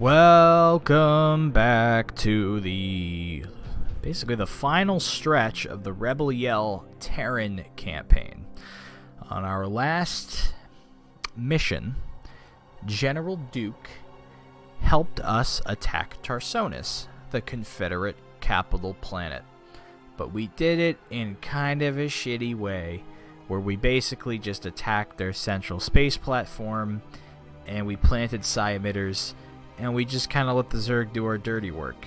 Welcome back to basically the final stretch of the Rebel Yell Terran campaign. On our last mission, General Duke helped us attack Tarsonis, the Confederate capital planet. But we did it in kind of a shitty way, where we basically just attacked their central space platform, and we planted emitters, and we just kind of let the Zerg do our dirty work.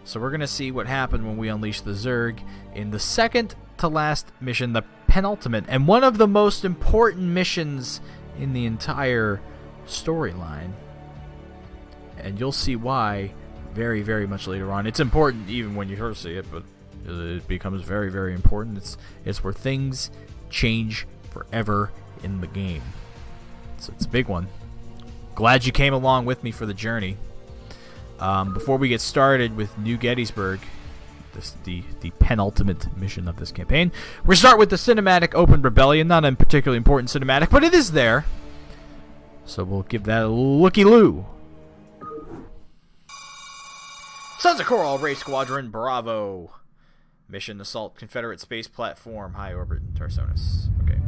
So we're going to see what happened when we unleash the Zerg in the second to last mission, the penultimate, and one of the most important missions in the entire storyline. And you'll see why very, very much later on. It's important even when you first see it, but it becomes very, very important. It's where things change forever in the game. So it's a big one. Glad you came along with me for the journey. Before we get started with New Gettysburg, the penultimate mission of this campaign, we start with the cinematic Open Rebellion. Not a particularly important cinematic, but it is there. So we'll give that a looky-loo. Sons of Coral Race Squadron Bravo. Mission Assault Confederate Space Platform, High Orbit Tarsonis. Okay.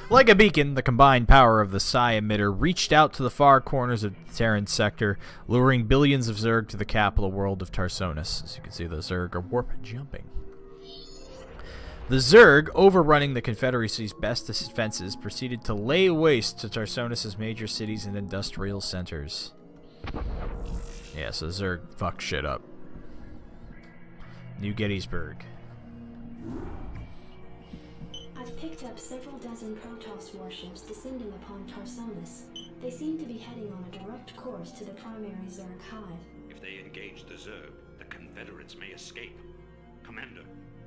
Like a beacon, the combined power of the emitter reached out to the far corners of the Terran sector, luring billions of Zerg to the capital world of Tarsonis. As you can see, the Zerg are warp jumping. The Zerg, overrunning the Confederacy's best defenses, proceeded to lay waste to Tarsonis' major cities and industrial centers. Yeah, so Zerg fucked shit up. New Gettysburg. I've picked up several dozen protoss warships descending upon Tarsonis. They seem to be heading on a direct course to the primary Zerg hive. If they engage the Zerg, the Confederates may escape. Commander,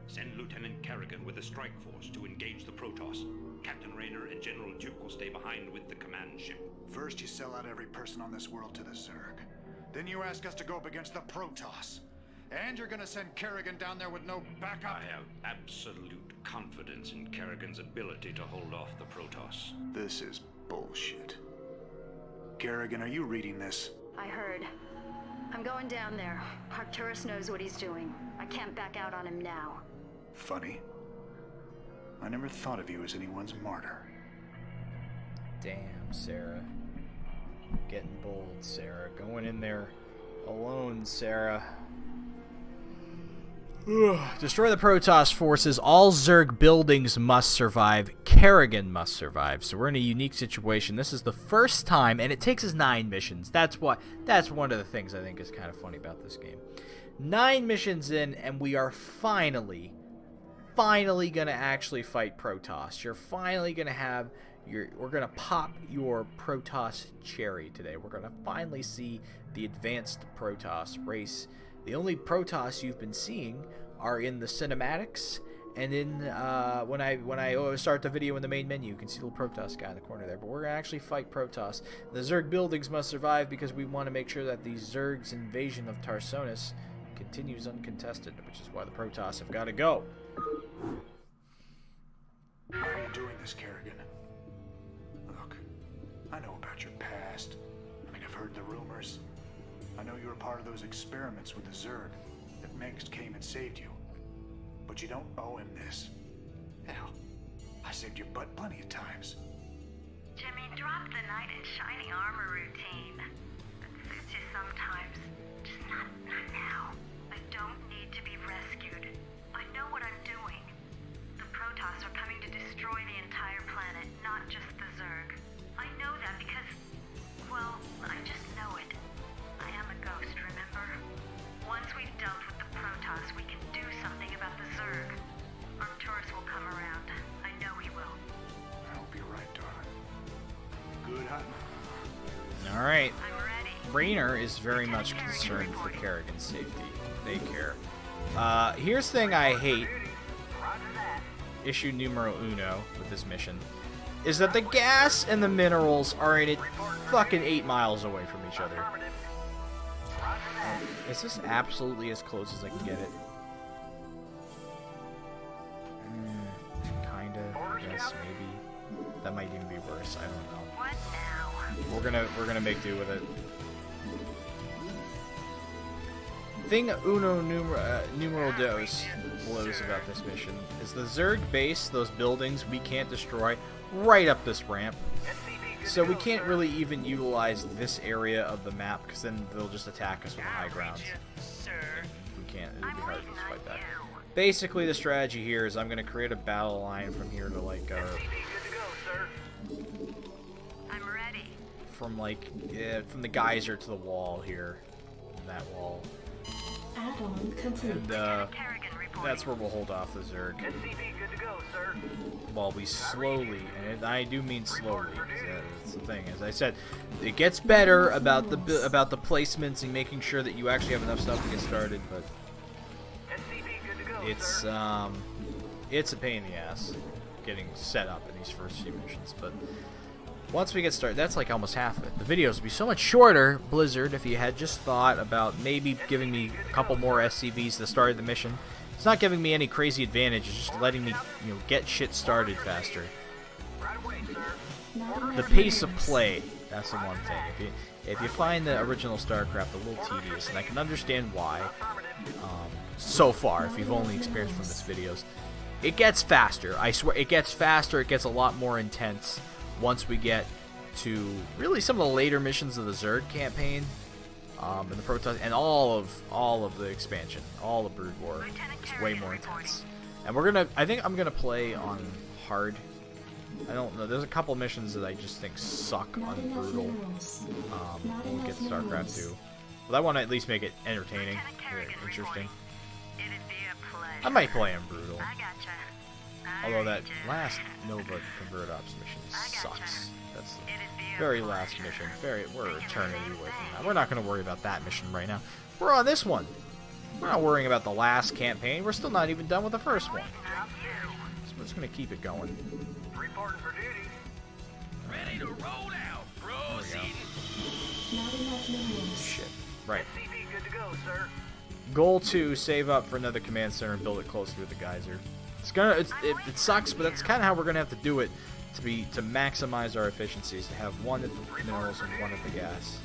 send Lieutenant Kerrigan with a strike force to engage the Protoss. Captain Rayner and General Duke will stay behind with the command ship. First you sell out every person on this world to the Zerg. Then you ask us to go up against the Protoss. And you're gonna send Kerrigan down there with no backup? I have absolute confidence in Kerrigan's ability to hold off the Protoss. This is bullshit. Kerrigan, are you reading this? I heard. I'm going down there. Arcturus knows what he's doing. I can't back out on him now. Funny. I never thought of you as anyone's martyr. Damn, Sarah. Getting bold, Sarah. Going in there alone, Sarah. Destroy the Protoss forces. All Zerg buildings must survive. Kerrigan must survive. So we're in a unique situation. This is the first time, and it takes us 9 missions. That's one of the things I think is kind of funny about this game. 9 missions in, and we are finally gonna actually fight Protoss. You're finally gonna have we're gonna pop your Protoss cherry today. We're gonna finally see the advanced Protoss race. The only Protoss you've been seeing are in the cinematics, and in when I start the video in the main menu, you can see the little Protoss guy in the corner there. But we're gonna actually fight Protoss. The Zerg buildings must survive because we want to make sure that the Zerg's invasion of Tarsonis continues uncontested, which is why the Protoss have got to go. Why are you doing this, Kerrigan? Look, I know about your past. I mean, I've heard the rumors. I know you were part of those experiments with the Zerg that Mengsk came and saved you. But you don't owe him this. Hell, I saved your butt plenty of times. Jimmy, drop the knight in shiny armor routine. It suits you sometimes. Just not now. I don't need to be rescued. I know what I'm doing. The Protoss are coming to destroy the entire planet, not not just the Zerg. I know that because, well, I just know it. I am a ghost, remember? Once we've dealt with the protoss, we can do something about the Zerg. Arcturus will come around. I know he will. I hope you're right, darling. Good hunting. Alright. I'm ready. Raynor is very much concerned for Kerrigan's safety. They care. Here's the thing I hate. Issue numero uno with this mission. Is that the gas and the minerals are in it fucking 8 miles away from each other. Is this absolutely as close as I can get it? Kinda. I guess maybe. That might even be worse. I don't know. What now? We're gonna make do with it. Thing uno numero dos blows about this mission is the Zerg base, those buildings we can't destroy right up this ramp. So we can't really even utilize this area of the map because then they'll just attack us from high ground. We can't. It'd be hard for us to fight that. Basically, the strategy here is I'm going to create a battle line from here to like I'm ready. from the geyser to the wall here, that wall, Add-on complete. and Kerrigan reporting. that's where we'll hold off the Zerg. While we slowly, and I do mean slowly, that's the thing. As I said, it gets better about the placements and making sure that you actually have enough stuff to get started, but it's a pain in the ass getting set up in these first few missions. But once we get started, that's like almost half of it. The videos would be so much shorter, Blizzard, if you had just thought about maybe giving me a couple more SCVs at the start of the mission. It's not giving me any crazy advantage, it's just letting me, get shit started faster. The pace of play, that's the one thing. If you find the original StarCraft a little tedious, and I can understand why, so far, if you've only experienced from this videos, it gets faster. I swear, it gets faster, it gets a lot more intense once we get to really some of the later missions of the Zerg campaign. And the protoss, and all of the expansion, all of Brood War is way more intense. And I think I'm gonna play on hard. I don't know. There's a couple missions that I just think suck Not on enough brutal. minerals. When we get to enough StarCraft minerals. 2, but I want to at least make it entertaining, Lieutenant Kerrigan interesting. reporting. It'd be a pleasure. I might play on brutal, I gotcha. although that last Nova Convert Ops mission sucks. That's the very last mission. We're eternity away from that. We're not going to worry about that mission right now. We're on this one. We're not worrying about the last campaign. We're still not even done with the first one. So we're just going to keep it going. Reporting for duty. Ready to roll out. Proceeding. Not enough minerals. Shit. Right. CV good to go, sir. Goal 2, save up for another command center and build it closer to the geyser. It sucks, but that's kind of how we're going to have to do it to maximize our efficiencies, to have one at the minerals and one at the gas.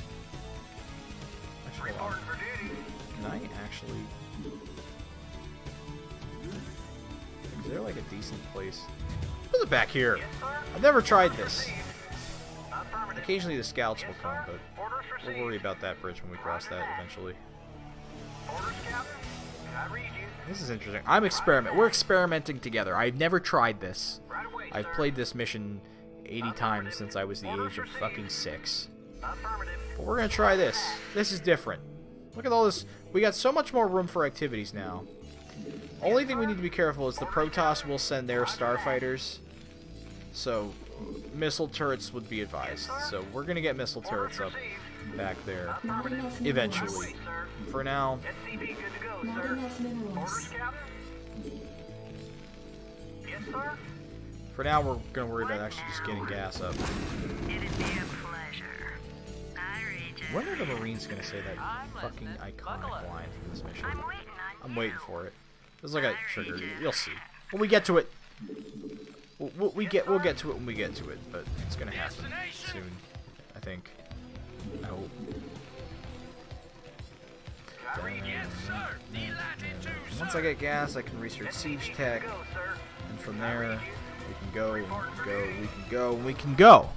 Actually, hold on. Reporting for duty. Can I actually... Is there like a decent place? What's it back here? I've never tried this. Affirmative. Occasionally the scouts will come, but Orders we'll received. worry about that bridge when we cross that eventually. Orders, Captain. I read you. This is interesting. We're experimenting together. I've never tried this. Right away, I've sir. played this mission 80 times since I was the age of fucking 6. Affirmative. But we're gonna try this. This is different. Look at all this. We got so much more room for activities now. Only thing we need to be careful is the Protoss will send their starfighters. So missile turrets would be advised. So we're gonna get missile turrets up back there Not enough minerals. eventually. For now, SCV good to go, Not sir. enough minerals. Orders, Captain. Yes, sir. for now we're gonna worry about actually just getting gas up. It'd be a pleasure. I read you. When are the Marines gonna say that fucking iconic line from this mission? I'm waiting on I'm you. waiting for it. There's like a trigger. You'll see. When we get to it, we'll get to it when we get to it. But it's gonna happen soon, I think. I hope. I read you. Then, once I get gas, I can research siege tech, Go, sir. and from there we can go, and we can go, we can go, and we can go.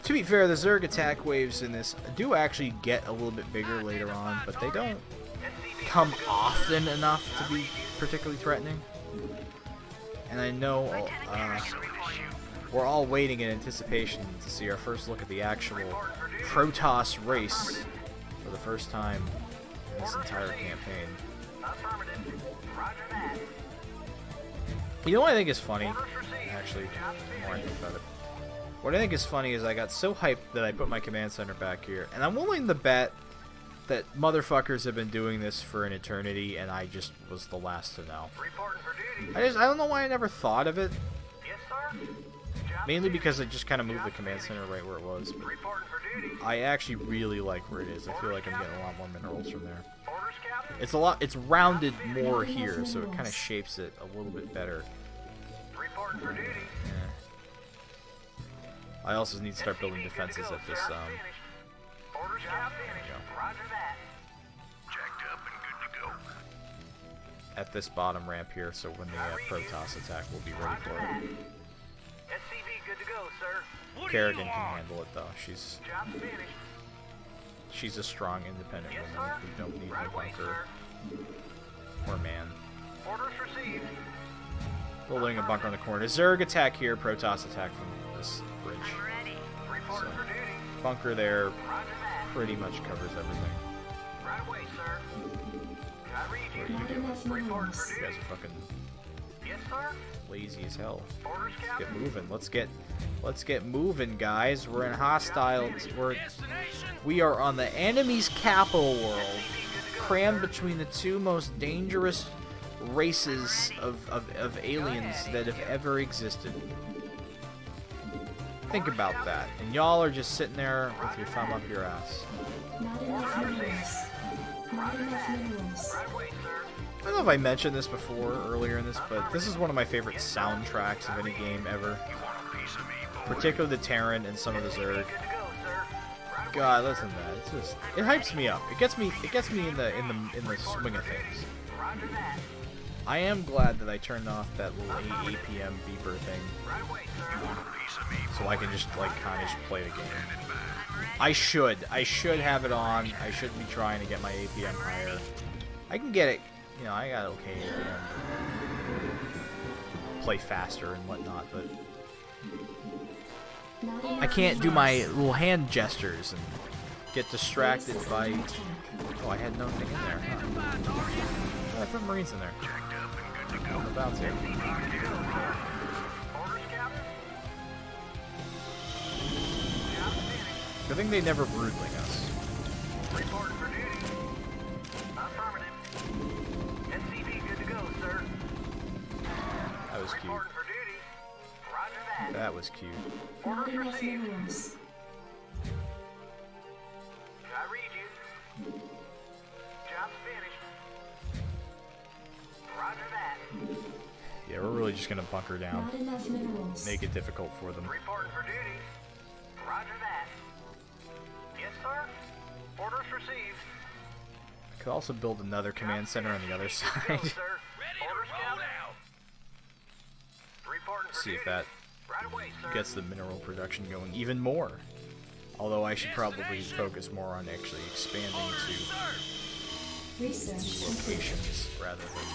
To be fair, the Zerg attack waves in this do actually get a little bit bigger later on, but they don't come often enough to be particularly threatening. And I know We're all waiting in anticipation to see our first look at the actual Protoss race for the first time in this entire campaign. You know what I think is funny? Actually, the more I think about it. What I think is funny is I got so hyped that I put my command center back here, and I'm willing to bet that motherfuckers have been doing this for an eternity, and I just was the last to know. I don't know why I never thought of it. Mainly because I just kind of moved the command center right where it was. But I actually really like where it is. I feel like I'm getting a lot more minerals from there. It's rounded more here, so it kind of shapes it a little bit better. Yeah. I also need to start building defenses at this. There we go. At this bottom ramp here, so when the Protoss attack, we'll be ready for it. Kerrigan can handle it though. She's a strong, independent woman. We don't need no bunker or man. Building a bunker on the corner. Zerg attack here, Protoss attack from this bridge. So, bunker there pretty much covers everything. What are you doing? You guys are fucking lazy as hell. Let's get moving. Let's get moving, guys. We're in hostile. We are on the enemy's capital world, crammed between the two most dangerous races of aliens that have ever existed. Think about that. And y'all are just sitting there with your thumb up your ass. Not enough minerals. Not enough minerals. I don't know if I mentioned this before earlier in this, but this is one of my favorite soundtracks of any game ever. Particularly the Terran and some of the Zerg. God, listen to that. It's just, it hypes me up. It gets me in the swing of things. I am glad that I turned off that little APM beeper thing, so I can just like kind of just play the game. I should have it on. I should be trying to get my APM higher. I can get it. You know, I got okay APM. Play faster and whatnot, but I can't do my little hand gestures and get distracted by. Oh, I had nothing in there. Huh? Oh, I put Marines in there. On the bounce here. I think they never broodling us. That was cute. That was cute. Not enough minerals. I read you. Job's finished. Roger that. Yeah, we're really just gonna bunker down. Not enough minerals. Make it difficult for them. Reporting for duty. Roger that. Yes, sir. Orders received. Could also build another command center on the other side. Ready to roll out. Reporting for See if duty. that Right away, sir. gets the mineral production going even more. Although I should probably focus more on actually expanding to Research complete. locations rather than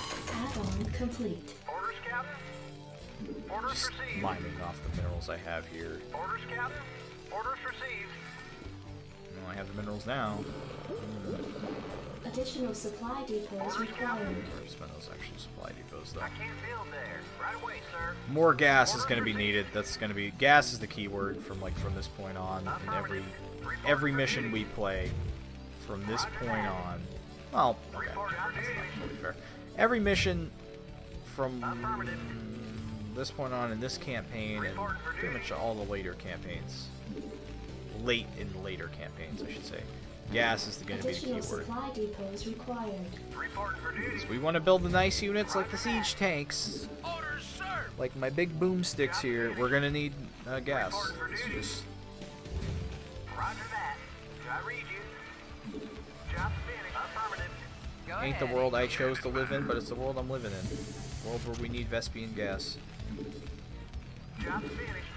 Add-on complete. Orders, Captain. Orders just received. mining off the minerals I have here. Orders, Captain. Orders received. Well, I have the minerals now. Additional supply depots required. Where's those actual supply depots though? I can't build there. Right away, sir. More gas is going to be needed. That's going to be gas is the key word from this point on in every mission we play from this point on. Well, okay, that's not totally fair. Every mission from this point on in this campaign and pretty much all the later campaigns, later campaigns, I should say. Gas is going to be the key Additional word. supply depots required. Reporting for duty. We want to build the nice units like the siege tanks. Orders, sir. Like my big boomsticks here, we're gonna need gas. It's just Roger that. I read you. Job's finished. Affirmative. Go ain't the ahead. world I chose to live in, but it's the world I'm living in. World where we need Vespian gas. Job's finished.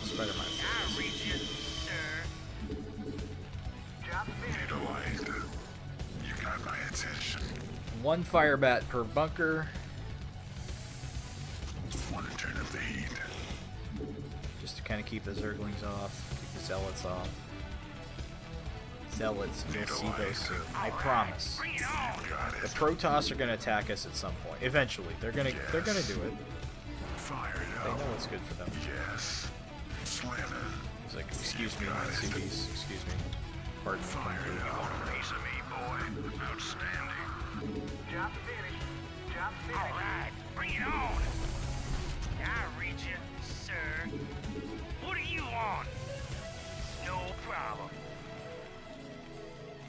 Spider-Man. I read you, sir. Job's finished. You got my attention. 1 fire bat per bunker. Want to turn up the heat? Just to kind of keep the Zerglings off, keep the Zealots off. Zealots, you'll see those soon. I promise. The Protoss are gonna attack us at some point. Eventually, they're gonna do it. Fire it They up. know what's good for them. Yes. Slam it. He's like, excuse me, CDs, excuse me. Pardon me. Fire it up. Piece of me, boy. Outstanding. Job finished. Job finished. All right, bring it on. I read you, sir. What do you want? No problem.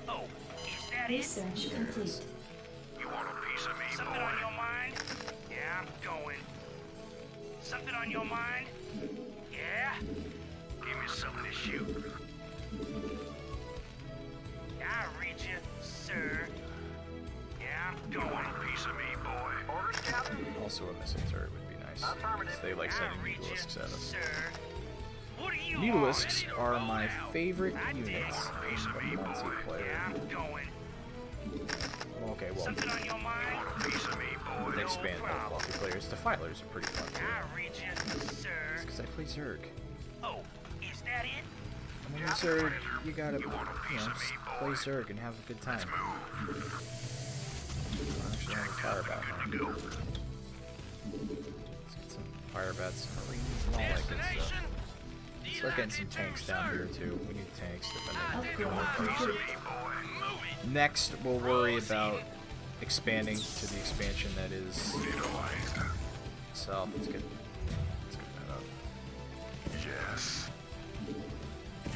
Oh, is that it? Research complete. You want a piece of me, something on your mind? Yeah, I'm going. Something on your mind? Yeah? Give me something to shoot. I read you, sir. Yeah, I'm going. You want a piece of me, boy? Orders, Captain. Also, a missile turret would be nice. Affirmative. 'Cause they like I sending read you, Mutalisks at us. sir. What do you Mutalisks want? are my favorite I did. units Piece of me, in boy. multiplayer. Yeah, I'm going. Okay, well, Something on your mind? Piece of me, boy. they expand both multiplayers. Defilers are pretty fun too. I read you, sir. Because I play Zerg. Oh, is that it? I mean, Zerg, you gotta, you know, just play Zerg and have a good time. I actually have a fire bat now. Let's get some fire bats, marines, and all that good stuff. Destination? Start getting some tanks down here too. We need tanks defending. Upgrade complete. Move it. Next, we'll worry about expanding to the expansion that is south. Let's get that up. Yes.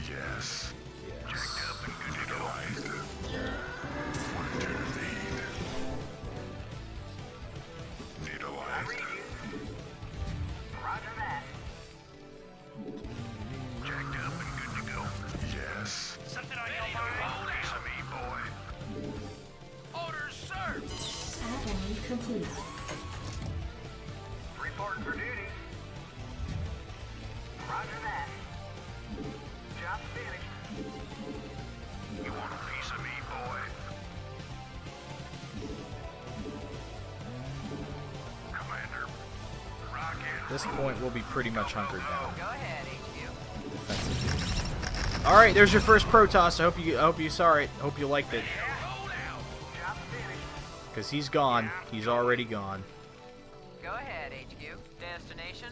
Yes. Yes. Neutralized. Want to turn up the heat? Neutralized. Roger that. Jacked up and good to go. Yes. Something on your mind? Piece of me, boy. Orders, sir. Add-on complete. Reporting for duty. Roger that. Job finished. You want a piece of me, boy? Commander. Rocket. At this point, we'll be pretty much hunkered down. Go ahead, HQ. Defensively. All right, there's your first Protoss. I hope you saw it. Hope you liked it. Job finished. Because he's gone. He's already gone. Go ahead, HQ. Destination?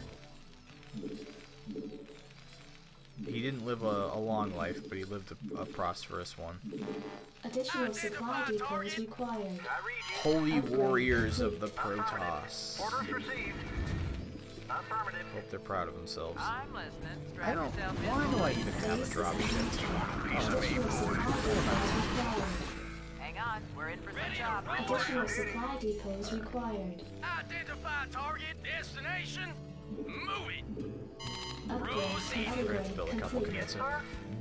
He didn't live a long life, but he lived a prosperous one. Additional supply depots required. I read you. Holy warriors of the Protoss. Orders received. Affirmative. Hope they're proud of themselves. I'm listening. I Strap don't. yourself in. Why do I even have a dropship? Additional supply depots required. Hang on, we're in for some chop. Additional supply depots required. Identify target, destination. Move it. Upgrade We're gonna have to build a couple complete. commits in.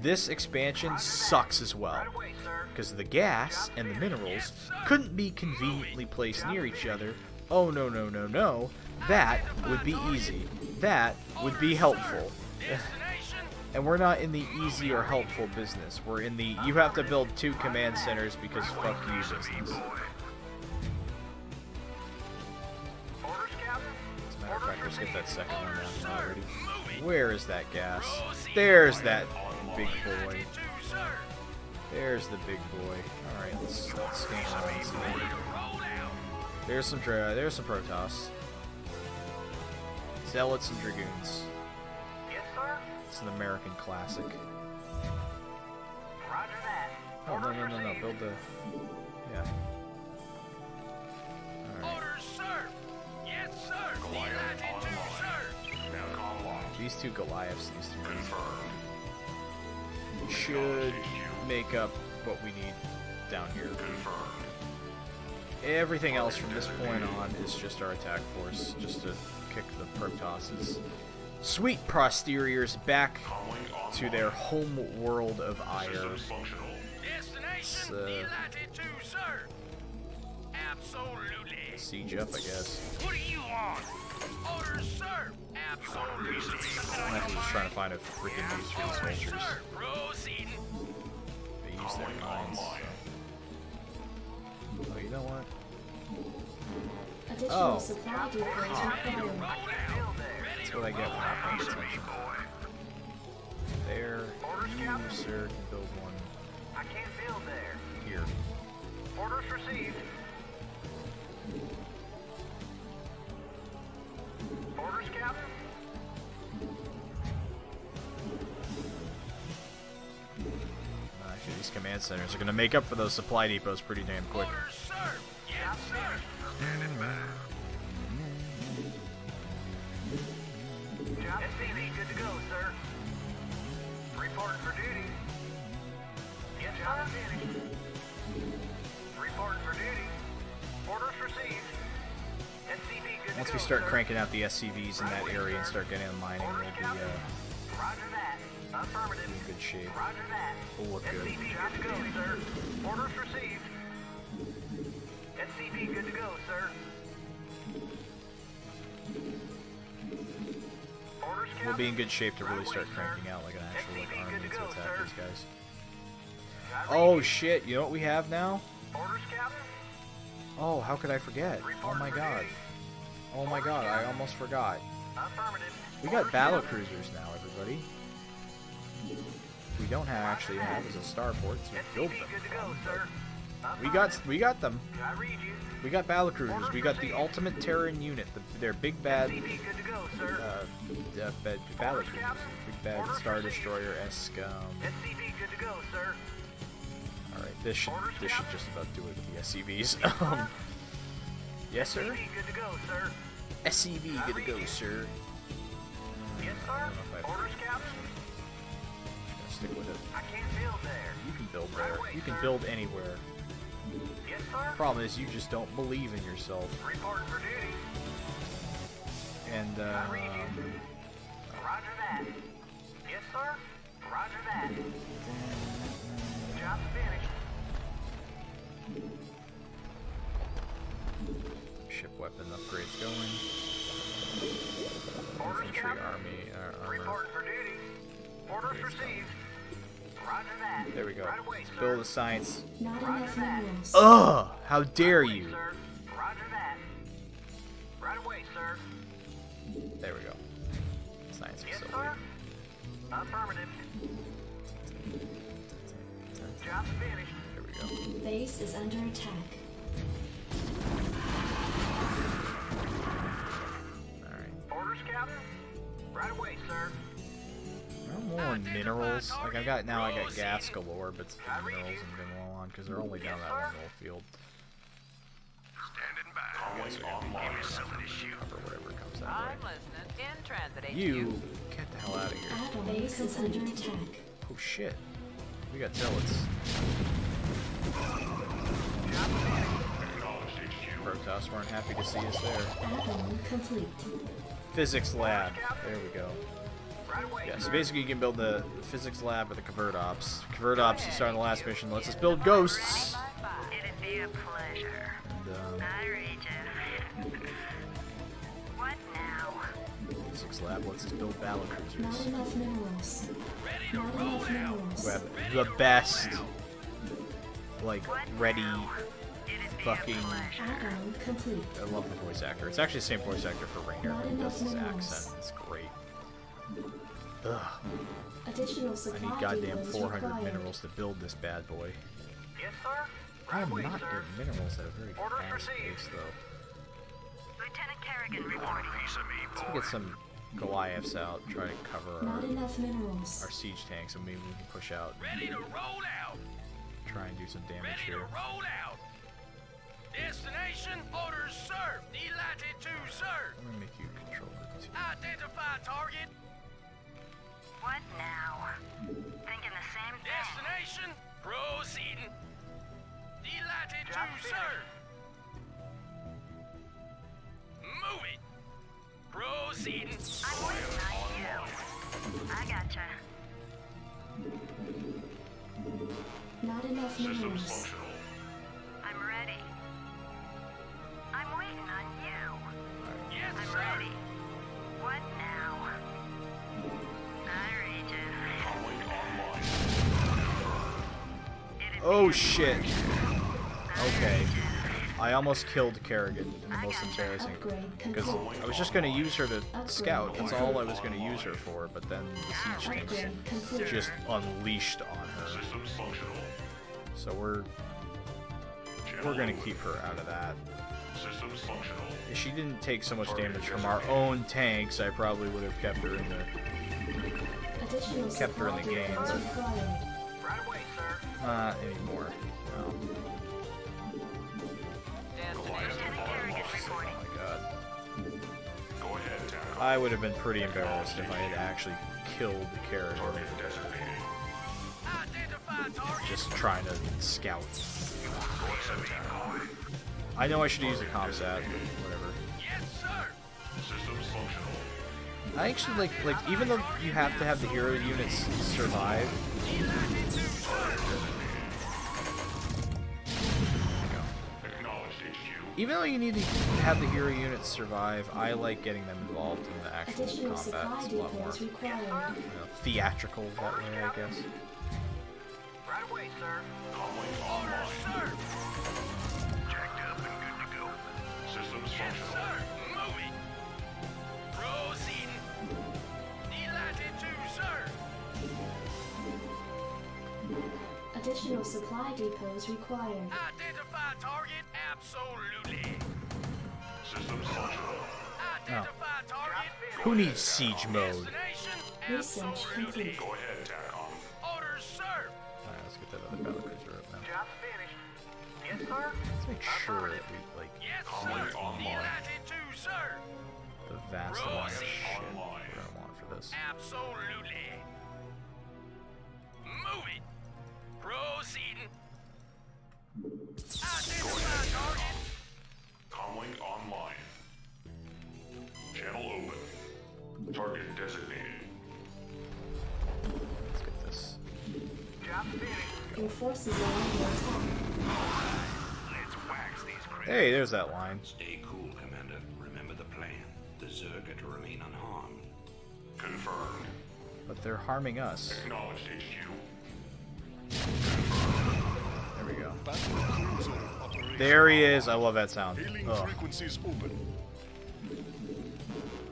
This expansion sucks as well, Right away, sir. because the gas and the minerals couldn't be conveniently placed near each other. Oh no no no no! That would be easy. That would be helpful. Destination. And we're not in the easy or helpful business. We're in the you have to build 2 command centers because fuck you business. Orders, Captain. As a matter of fact, let's get that second one down already. Where is that gas? There's that big boy. There's the big boy. Alright, let's scan around and see. There's some Protoss. Zealots and Dragoons. Yes, sir. It's an American classic. Roger that. Oh, no. Build the... Yeah. Alright. Orders, sir. Yes, sir. Delighted to, sir. These 2 Goliaths, should make up what we need down here. Everything else from this point on is just our attack force, just to kick the Protosses' sweet posteriors back to their home world of ire. Destination. Delighted to, sir. Absolutely. Siege up, I guess. What do you want? Orders, sir. Absolutely. I'm actually just trying to find a freaking use for these vultures. Proceeding. They use their mines. So. Oh, you know what? Additional supply depots required. That's what I get for not paying attention. There, you, sir, can build one I can't build there. here. Orders received. Orders, Captain. Actually, these command centers are going to make up for those supply depots pretty damn quick. Orders, sir. Yes, sir. Standing by. SCV, good to go, sir. Reporting for duty. Yes, sir. Reporting for duty. Orders received. SCV, good to Once go, we start sir. cranking out the SCVs in that area and start getting them mining, we'll be Roger that. Affirmative. in good shape. Roger that. We'll look good. SCV, good to go, sir. Orders received. SCV, good to go, sir. Orders, We'll be in Captain. good shape to really Right start away, cranking sir. out like an actual SCV, army good to to go, attack sir. these guys. I read Oh you. shit, you know what we have now? Orders, Captain. Oh, how could I forget? Oh my god. Oh my god, I almost forgot. Affirmative. We got battle cruisers now, everybody. We don't actually have as a starport to build SCV, them. good to go, sir. We got them. I read you. We got battle cruisers. We got the ultimate Terran unit. Their big bad SCV, good to go, sir. battle cruisers. Big bad Star Destroyer-esque. SCV, good to go, sir. All right, this should just about do it with the SCVs. Yes, sir. SCV, good to go, sir. SCV, good to go, sir. Yes, I sir. don't know if I have to Orders, Captain. stick with it. I can't build there. You can build there. You can build anywhere. Yes, sir. Problem is, you just don't believe in yourself. Reporting for duty. And I read you. Roger that. Yes, sir. Roger that. Job finished. ship weapon upgrades going. Orders, Infantry Captain. armor. Reporting for duty. Orders received. Roger that. There we go. Right away, Let's sir. build a science. Not enough minerals. Ugh! How dare Right away, you! sir. Roger that. Right away, sir. There we go. Science Yes, facility. sir. Affirmative. Job finished. There we go. Base is under attack. Alright. Orders, Captain. Right away, sir. I'm low on minerals. Like I got gas galore, but the minerals have been low on because they're only down that one little field. Standing by. You guys are gonna be Give me some of this shit. cover whatever comes that I'm way. listening. In transit, HQ. You get the hell out of here. Base is under attack. Oh shit. We got zealots. Protoss weren't happy to see us there. Add-on complete. Physics lab. There we go. Right away, Yeah, so sir. basically you can build the physics lab with the convert ops. Convert ops, you start on the last mission, lets us build ghosts. It'd be a pleasure. And I read you. What now? physics lab lets us build battle Not cruisers. enough minerals. Not enough minerals. Who have the best, like, ready It'd be fucking... a pleasure. Add-on complete. I love the voice actor. It's actually the same voice actor for Rainer who does his Minerals. accent. It's great. Ugh. Additional I supply need goddamn depots 400 required. minerals to build this bad boy. Yes, sir. I Right am away, not sir. getting minerals at a very Orders fast received. pace, though. Lieutenant Kerrigan reporting. Piece of me, Let's get some Goliaths out, try to cover Not enough minerals. our siege tanks, and maybe we can push out Ready to roll out. try and do some damage Ready to here. roll out. Destination orders served. Delighted to serve. I'm gonna make you control it too. Identify target. What now? Thinking the same thing. Destination proceeding. Delighted Job to finished. serve. Move it. Proceeding. I'm waiting on you. I gotcha. Not enough minerals. I'm ready. I'm waiting on you. Yes, I'm sir. ready. What now? I read you. It'd be Oh a shit. pleasure. I Okay. read you. I almost killed Kerrigan in the most embarrassing, because I was just going to use her to scout. That's all I was going to use her for, but then the siege tanks just unleashed on her. So we're going to keep her out of that. If she didn't take so much damage from our own tanks, I probably would have kept her in the game, but not anymore. No. Oh my god. I would have been pretty embarrassed if I had actually killed the character. Just trying to scout. I know I should use the comsat, whatever. I actually like even though you have to have the hero units survive. Even though you need to have the hero units survive, I like getting them involved in the actual combat. It's a lot more theatrical that way, I guess. Right away, sir. Order, sir. Jacked up and good to go. Systems functional. Yes, sir. Moving. Proceeding. Delighted to, sir. Additional supply depots required. Identify target. Absolutely. Systems functional. Identify target. Who needs siege mode? Research complete. Go ahead, TACOM. Orders, sir. Alright, let's get that other battlecruiser up now. Job finished. Yes, sir. Let's make sure that we like the vast amount of shit we're gonna want for this. Absolutely. Moving. Proceeding. Identify target. Comlink online. Channel open. Target designated. Let's get this. Job finished. Your forces are under attack. Let's wax these crates. Hey, there's that line. Stay cool, Commander. Remember the plan. The Zerg are to remain unharmed. Confirmed. But they're harming us. Acknowledged, HQ. There we go. There he is. I love that sound. Oh. Frequencies open.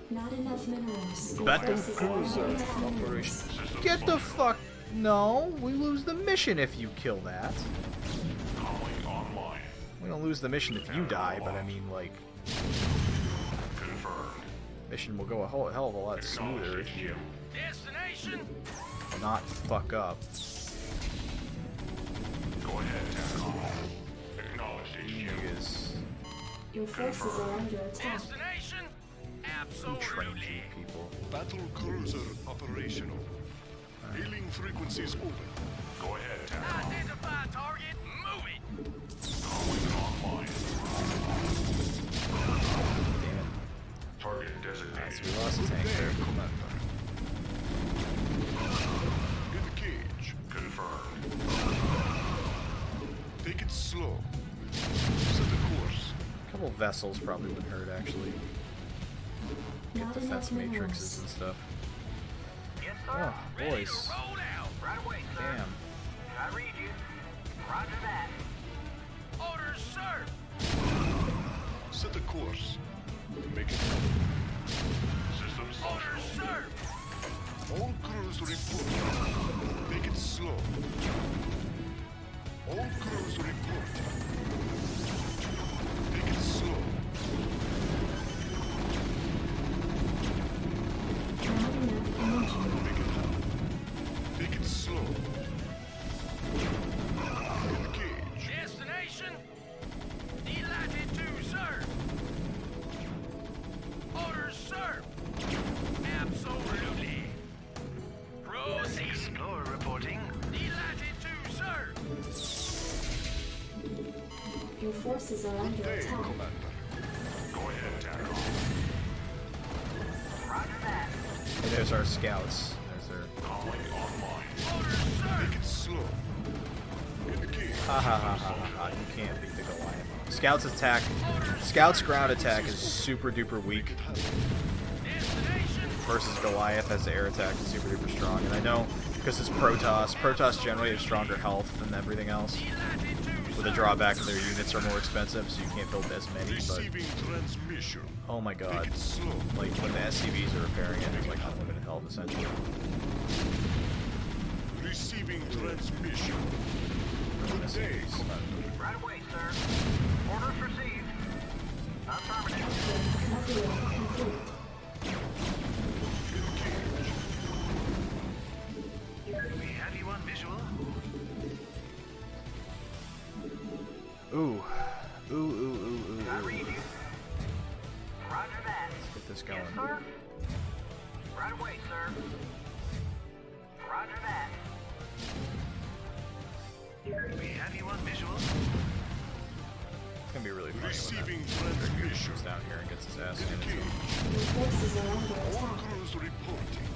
Not enough minerals. Your Battle forces are cruiser under enough operation. minerals. Get the fuck. No, we lose the mission if you kill that. Comlink online. We don't lose the mission if you die, but I mean, like, Confirmed. mission will go a whole hell of a lot smoother if you Destination. not fuck up. Go ahead, TACOM. Acknowledged, HQ. Niggas, Your forces are under attack. Destination. who trains Absolutely. you people? Battle cruiser operational. Hailing frequencies open. Go ahead, TACOM. Identify target. Moving. Calling online. Damn it. Target So designated. we lost a tank there. Engage. Confirmed. Take it slow. Set the course. A couple vessels probably would hurt, actually. Get Not defense enough matrices minerals. and stuff. Yes, Oh, Ready boys. to roll out. Right away, sir. Damn. I read you. Roger that. Orders, sir. Set the course. Make it Systems orders, sir. all crews report. Take it slow. All crews report. Take it slow. Not enough energy. Make it happen. Take it slow. Engage. Destination. Delighted to, sir. Orders, sir. Absolutely. Proceed. Explorer reporting. Delighted to, sir. Your forces are under Day, attack. Commander. Go ahead, TACOM. Roger that. Hey, there's our scouts. There's their. Calling online. Orders, sir. Take it slow. Engage. Ha ha ha ha ha ha. You can't beat the Goliath. Scouts attack. Scouts ground attack is super duper weak Destination. versus Goliath as the air attack is super duper strong. And I know because it's Protoss. Protoss generally have stronger health than everything else. Delighted to, with the drawback of their units are more expensive, so you can't build as many. But oh my god, like when the SCVs are repairing it, it's like unlimited health essentially. Receiving transmission. Good day, Commander. Right away, sir. Orders received. Affirmative. We have you on visual. Ooh. Ooh. I read you. Roger that. Let's get this going. Yes, sir. Right away, sir. Roger that. We have you on visual. It's gonna be really funny when that comes down here and gets his ass handed to him. Your forces are under All attack. crews reporting.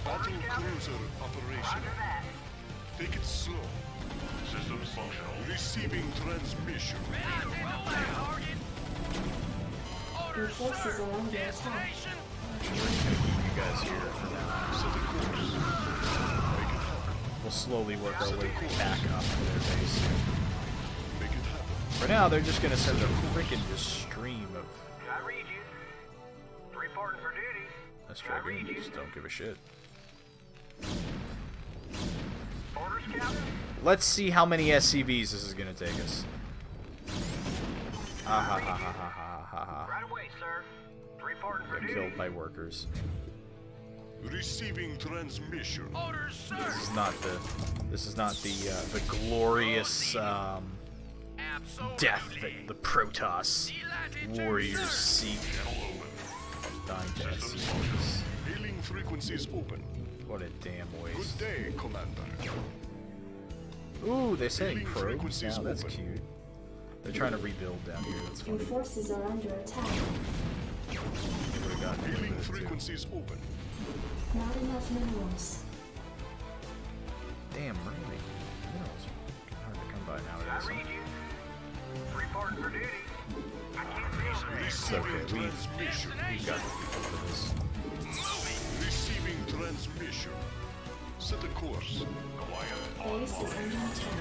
Battle cruiser operation. Roger that. Take it slow. Systems functional. Receiving transmission. Your forces are under attack. We're just gonna keep you guys here for now. Set a course. Make it happen. We'll slowly work our way back up to their base. Make it happen. For now, they're just gonna send a freaking stream of I read you. Reporting for duty. Australians who just don't give a shit. Orders, Captain. Let's see how many SCVs this is gonna take us. Ha ha ha ha ha ha ha. Right away, sir. Reporting for Get duty. killed by workers. Receiving transmission. Orders, sir. This is not the glorious death that the Protoss warriors seek. Dying to SCVs. Hailing frequencies open. What a damn Good waste. day, Commander. Ooh, they're saying Hailing probes frequencies now. That's open. cute. They're trying to rebuild down here. That's Your funny. forces are under attack. They would've gotten rid of Hailing it, too. frequencies open. Not enough minerals. Damn, really? Minerals are hard to come by I nowadays. read you. Reporting for duty. I can't feel the It's okay. Receiving We've transmission. got the people for this. Receiving transmission. Set a course. Base is under attack.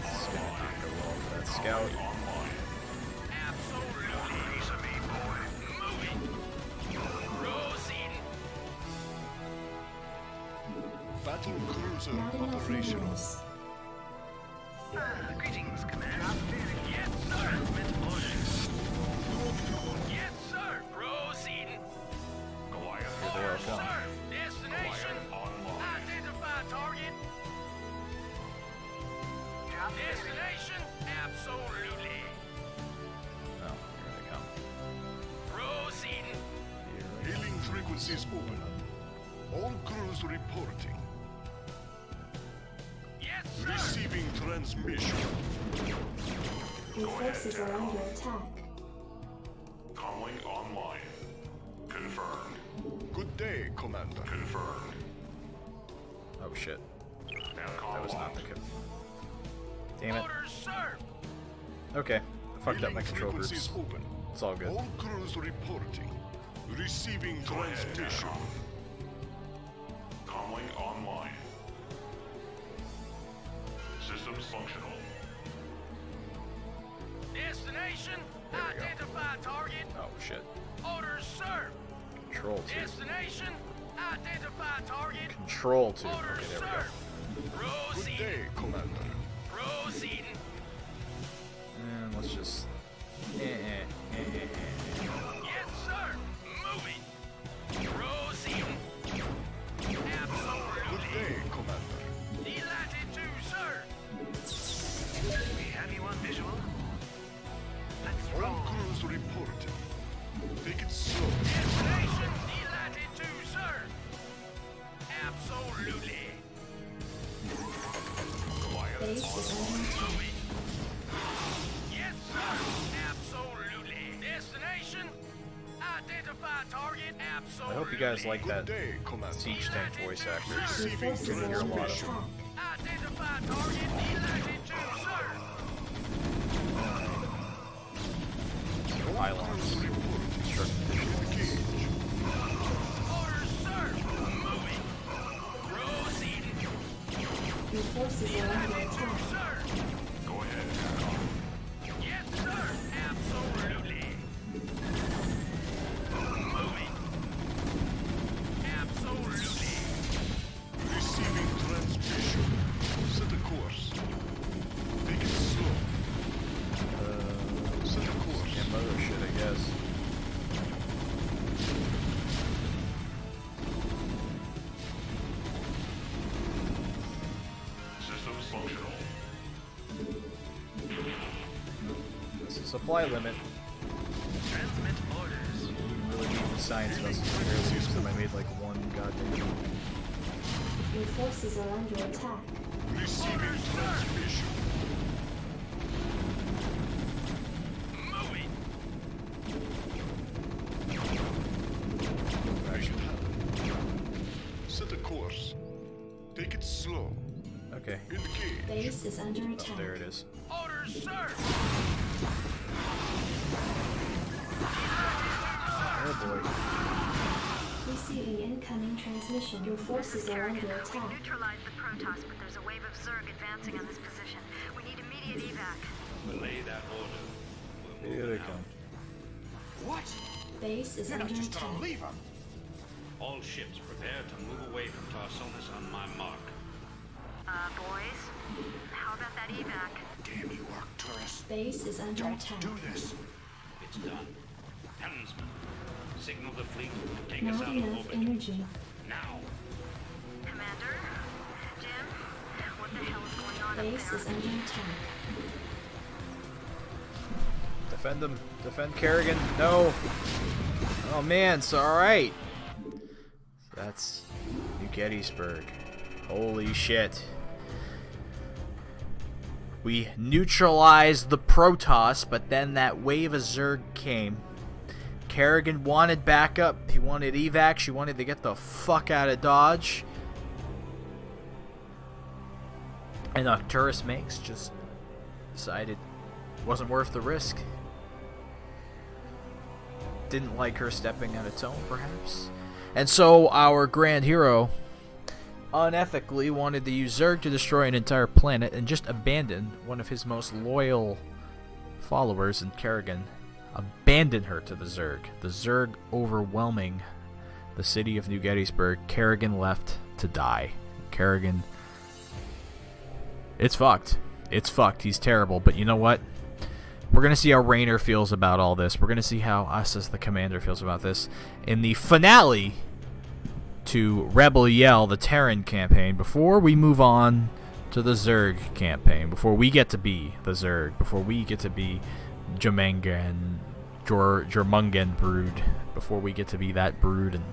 It's gonna go well for that scout. Battle cruiser Not enough operational. minerals. Greetings, Commander. Yes, sir. Transmit orders. Yes, sir. Proceeding. Here they all come. Destination. Identify target. Destination. Absolutely. Oh, here they come. Proceeding. Here Hailing frequencies open. All crews reporting. Yes, sir. Receiving transmission. Your forces are under attack. Comlink online. Confirmed. Good day, Commander. Confirmed. Oh shit. Aircon That was not locked. the good. Damn it. Orders, sir. Okay. I fucked up my Hailing control frequencies groups. open. It's all good. All crews reporting. Receiving transmission. Comlink online. Systems functional. Destination. There we go. Identify target. Oh shit. Orders, sir. Control 2. Destination. Identify target. Control 2. Orders, Okay, there we sir. go. Good Proceeding. day, Commander. Proceeding. And let's just. Yes, sir. Moving. Proceeding. Good Absolutely. day, Commander. Delighted to, sir. We have you on visual. Let's All roll. crews reporting. Take it slow. Destination. Delighted to, sir. Absolutely. Base is under attack. Yes, sir. Absolutely. Destination. Identify target. I Absolutely. hope you guys like Good that day, Commander. Siege Tank voice actor. Your Receiving forces are Hear a under lot of transmission. attack. Identify target. Delighted to, sir. All Pylons. crews reporting. Construction Engage. Orders, sir. Moving. Proceeding. Your forces are under attack. Sir. Yes. Systems functional. That's a supply limit. Transmit orders. You really need the science vessels to barely use them. I made like one goddamn jump. Your forces are under attack. Receiving transmission. Moving. Action. Set a course. Take it slow. Okay. Engage. Base is under attack. There it is. Orders, sir. Oh boy. Receiving incoming transmission. Your forces are under We attack. neutralized the protoss, but there's a wave of Zerg advancing on this position. We need immediate evac. Relay that order. We're Here they moving come. out. What? Base is You're under not just attack. gonna leave him. All ships prepare to move away from Tarsonis on my mark. Boys, how about that evac? Damn you, Arcturus. Base is under Don't attack. do this. It's done. Helmsman, signal the fleet to take Not us out of enough orbit. energy. Now. Commander? Jim? What the hell is going on Base up is there? under attack. Defend them. Defend Kerrigan. No. Oh man, it's alright. That's New Gettysburg. Holy shit. We neutralized the Protoss, but then that wave of Zerg came. Kerrigan wanted backup. He wanted evac. She wanted to get the fuck out of Dodge. And Arcturus Makes just decided it wasn't worth the risk. Didn't like her stepping out of tone, perhaps. And so our grand hero unethically wanted to use Zerg to destroy an entire planet and just abandon one of his most loyal followers in Kerrigan. Abandon her to the Zerg. The Zerg overwhelming the city of New Gettysburg. Kerrigan left to die. Kerrigan... It's fucked. It's fucked. He's terrible. But you know what? We're going to see how Raynor feels about all this. We're going to see how us as the commander feels about this in the finale to Rebel Yell, the Terran campaign, before we move on to the Zerg campaign, before we get to be the Zerg, before we get to be Jormungan brood, before we get to be that brood, and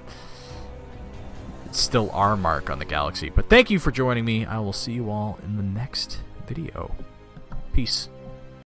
it's still our mark on the galaxy. But thank you for joining me. I will see you all in the next video. Peace.